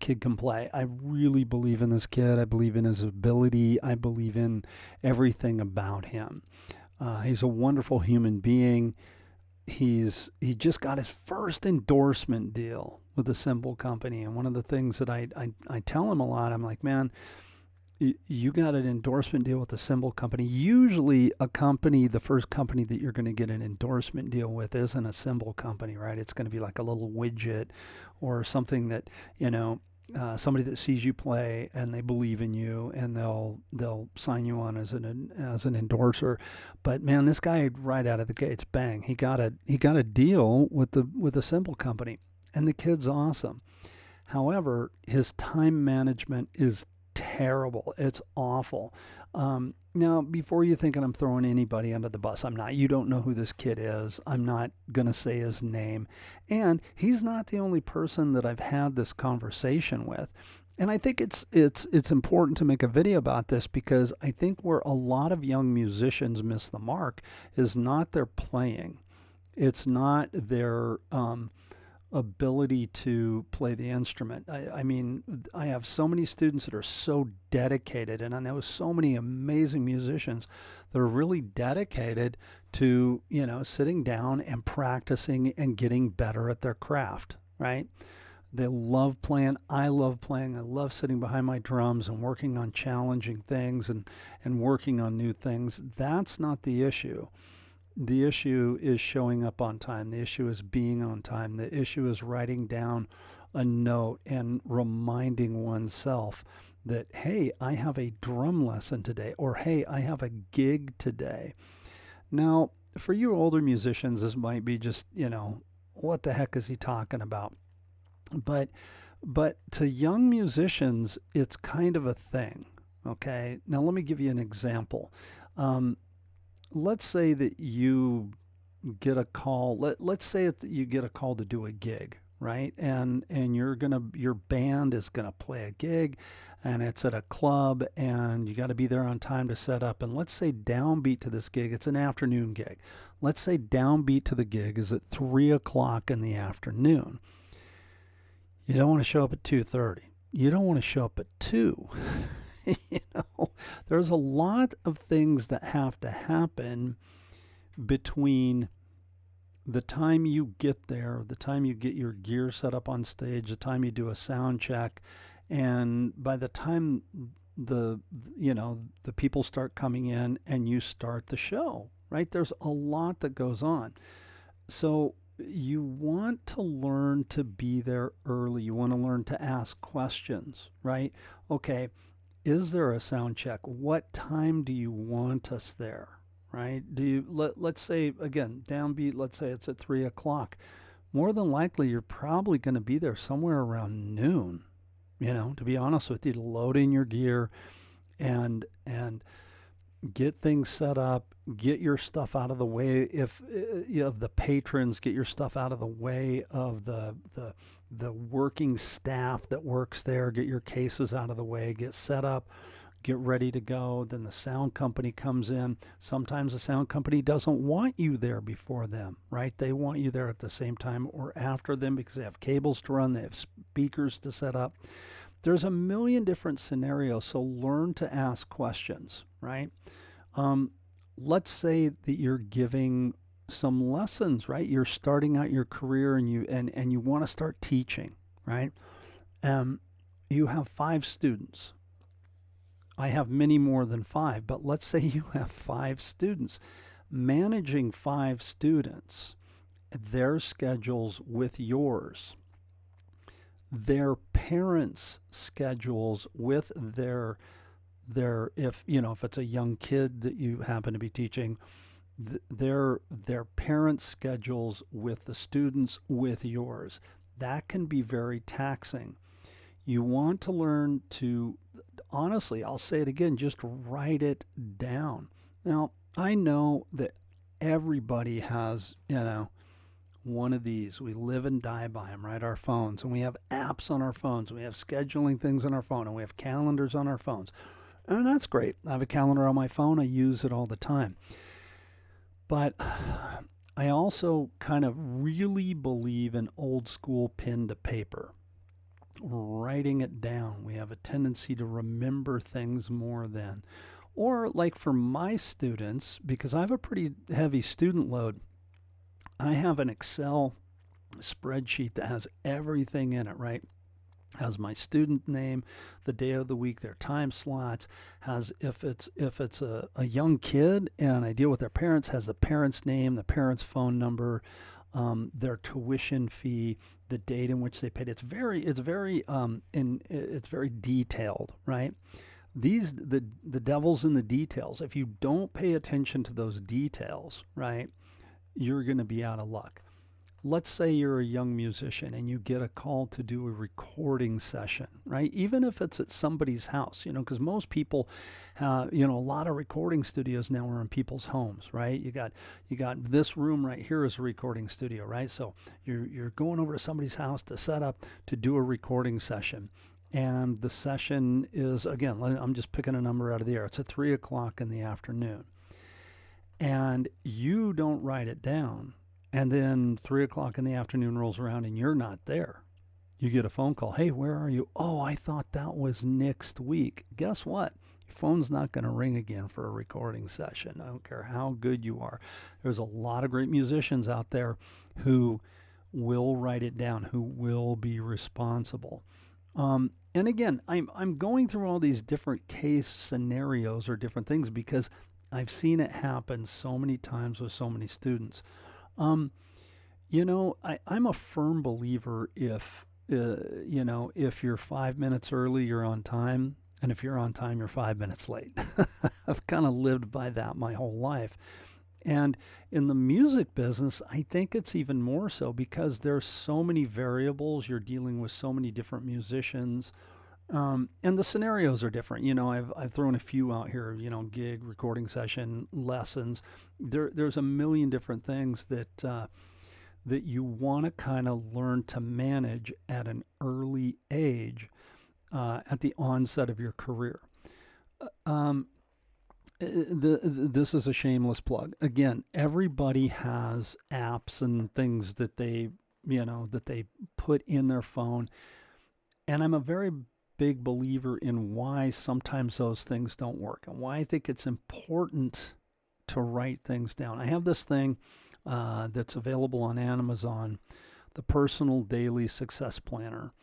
kid can play. I really believe in this kid. I believe in his ability. I believe in everything about him. He's a wonderful human being. He just got his first endorsement deal with a cymbal company, and one of the things that I tell him a lot, I'm like, man, you got an endorsement deal with a cymbal company. Usually a company, the first company that you're going to get an endorsement deal with isn't a cymbal company, right? It's going to be like a little widget or something that, somebody that sees you play and they believe in you, and they'll sign you on as an endorser. But man, this guy right out of the gates, bang, he got a deal with the cymbal company, and the kid's awesome. However, his time management is terrible. It's awful. Now, before you thinking I'm throwing anybody under the bus, I'm not. You don't know who this kid is. I'm not going to say his name. And he's not the only person that I've had this conversation with. And I think it's important to make a video about this, because I think where a lot of young musicians miss the mark is not their playing. It's not their ability to play the instrument. I mean, I have so many students that are so dedicated, and I know so many amazing musicians that are really dedicated to, sitting down and practicing and getting better at their craft, right? They love playing. I love playing. I love sitting behind my drums and working on challenging things and working on new things. That's not the issue. The issue is showing up on time. The issue is being on time. The issue is writing down a note and reminding oneself that, hey, I have a drum lesson today, or hey, I have a gig today. Now, for you older musicians, this might be just, what the heck is he talking about? But to young musicians, it's kind of a thing. Okay. Now, let me give you an example. Let's say that you get a call. Let's say that you get a call to do a gig, right? And your band is gonna play a gig, and it's at a club, and you got to be there on time to set up. And let's say downbeat to this gig, it's an afternoon gig. Let's say downbeat to the gig is at 3 o'clock in the afternoon. You don't want to show up at 2:30. You don't want to show up at 2. There's a lot of things that have to happen between the time you get there, the time you get your gear set up on stage, the time you do a sound check, and by the time the people start coming in and you start the show, right? There's a lot that goes on. So you want to learn to be there early. You want to learn to ask questions, right? Okay, is there a sound check? What time do you want us there? Right? Let's say again, downbeat, let's say it's at 3 o'clock. More than likely you're probably going to be there somewhere around noon, to be honest with you, to load in your gear and get things set up, get your stuff out of the way. If you have the patrons, get your stuff out of the way of the working staff that works there, get your cases out of the way, get set up, get ready to go. Then the sound company comes in. Sometimes the sound company doesn't want you there before them, right? They want you there at the same time or after them because they have cables to run, they have speakers to set up. There's a million different scenarios, so learn to ask questions, right? Let's say that you're giving some lessons, right? You're starting out your career and you want to start teaching, right? You have 5 students. I have many more than 5, but let's say you have 5 students. Managing 5 students, their schedules with yours, their parents' schedules with their if it's a young kid that you happen to be teaching, their parents' schedules with the students with yours. That can be very taxing. You want to learn to, honestly, I'll say it again, just write it down. Now, I know that everybody has, one of these. We live and die by them, right? Our phones. And we have apps on our phones. And we have scheduling things on our phone. And we have calendars on our phones. And that's great. I have a calendar on my phone. I use it all the time. But I also kind of really believe in old school pen to paper. writing it down. We have a tendency to remember things more than. Or like for my students, because I have a pretty heavy student load, I have an Excel spreadsheet that has everything in it, right? Has my student name, the day of the week, their time slots, has if it's a young kid and I deal with their parents, has the parent's name, the parent's phone number, their tuition fee, the date in which they paid. It's very detailed, right? The devil's in the details. If you don't pay attention to those details, right, you're going to be out of luck. Let's say you're a young musician and you get a call to do a recording session, right? Even if it's at somebody's house, because most people, a lot of recording studios now are in people's homes, right? You got this room right here is a recording studio, right? So you're going over to somebody's house to set up to do a recording session. And the session is, again, I'm just picking a number out of the air. It's at 3 o'clock in the afternoon. And you don't write it down. And then 3 o'clock in the afternoon rolls around and you're not there. You get a phone call. Hey, where are you? Oh, I thought that was next week. Guess what? Your phone's not going to ring again for a recording session. I don't care how good you are. There's a lot of great musicians out there who will write it down, who will be responsible. And again, I'm going through all these different case scenarios or different things because I've seen it happen so many times with so many students. I'm a firm believer if you're 5 minutes early, you're on time. And if you're on time, you're 5 minutes late. I've kind of lived by that my whole life. And in the music business, I think it's even more so because there's so many variables. You're dealing with so many different musicians. And the scenarios are different. I've thrown a few out here, gig, recording session, lessons. There's a million different things that you want to kind of learn to manage at an early age, at the onset of your career. This is a shameless plug. Again, everybody has apps and things that they put in their phone. And I'm a very big believer in why sometimes those things don't work and why I think it's important to write things down. I have this thing that's available on Amazon, the Personal Daily Success Planner,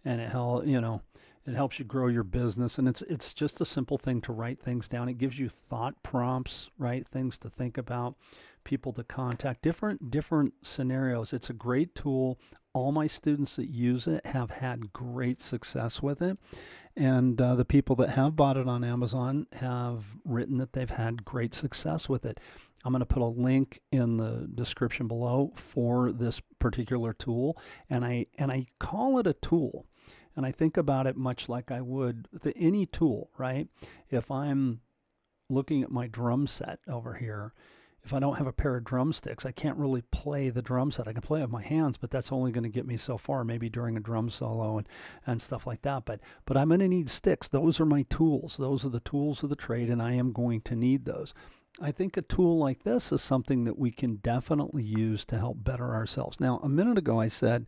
and it helps you grow your business. And it's just a simple thing to write things down. It gives you thought prompts, right? Things to think about, people to contact, different scenarios. It's a great tool. All my students that use it have had great success with it. And the people that have bought it on Amazon have written that they've had great success with it. I'm going to put a link in the description below for this particular tool. And I call it a tool. And I think about it much like I would with any tool, right? If I'm looking at my drum set over here, if I don't have a pair of drumsticks, I can't really play the drum set. I can play with my hands, but that's only going to get me so far, maybe during a drum solo and stuff like that. But I'm going to need sticks. Those are my tools. Those are the tools of the trade, and I am going to need those. I think a tool like this is something that we can definitely use to help better ourselves. Now, a minute ago I said,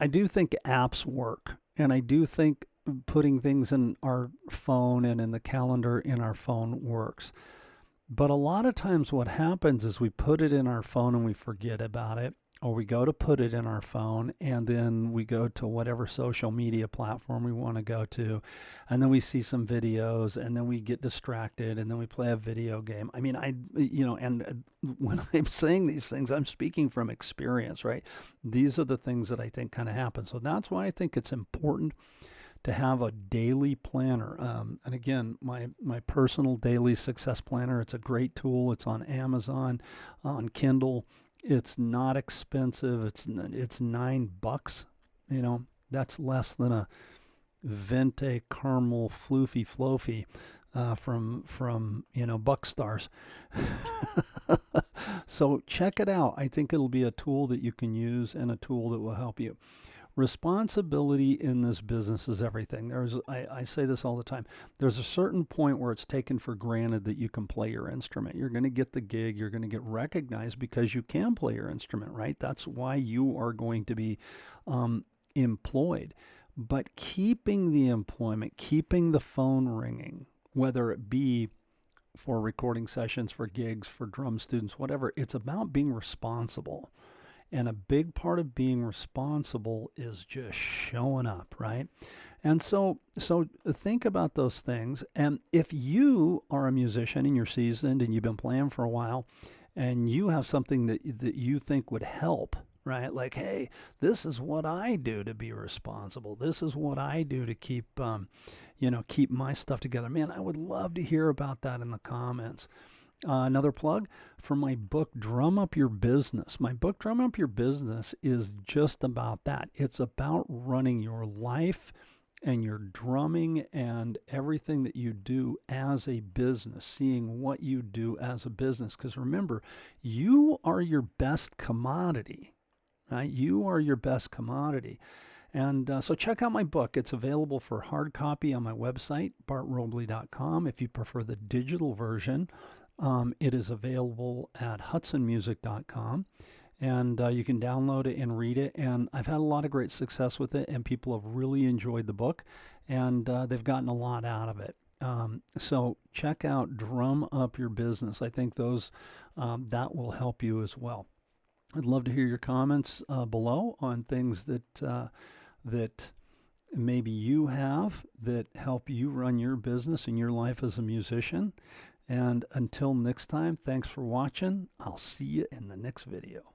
I do think apps work, and I do think putting things in our phone and in the calendar in our phone works. But a lot of times what happens is we put it in our phone and we forget about it, or we go to put it in our phone and then we go to whatever social media platform we want to go to, and then we see some videos and then we get distracted and then we play a video game. I mean, and when I'm saying these things, I'm speaking from experience, right? These are the things that I think kind of happen. So that's why I think it's important to have a daily planner. And again, my personal daily success planner, it's a great tool. It's on Amazon, on Kindle. It's not expensive. It's $9. That's less than a Venti caramel floofy floofy from Buckstars. So check it out. I think it'll be a tool that you can use and a tool that will help you. Responsibility in this business is everything. I say this all the time. There's a certain point where it's taken for granted that you can play your instrument. You're going to get the gig. You're going to get recognized because you can play your instrument, right? That's why you are going to be employed. but keeping the employment, keeping the phone ringing, whether it be for recording sessions, for gigs, for drum students, whatever, it's about being responsible. And a big part of being responsible is just showing up, right? And so think about those things. And if you are a musician and you're seasoned and you've been playing for a while, and you have something that you think would help, right? Like, hey, this is what I do to be responsible. This is what I do to keep, keep my stuff together. Man, I would love to hear about that in the comments. Another plug for my book, Drum Up Your Business. My book, Drum Up Your Business, is just about that. It's about running your life and your drumming and everything that you do as a business, seeing what you do as a business. Because remember, you are your best commodity, right? You are your best commodity. And so check out my book. It's available for hard copy on my website, bartrobley.com. If you prefer the digital version, it is available at hudsonmusic.com, and you can download it and read it. And I've had a lot of great success with it, and people have really enjoyed the book, and they've gotten a lot out of it. So check out Drum Up Your Business. I think that will help you as well. I'd love to hear your comments below on things that maybe you have that help you run your business and your life as a musician. And until next time, thanks for watching. I'll see you in the next video.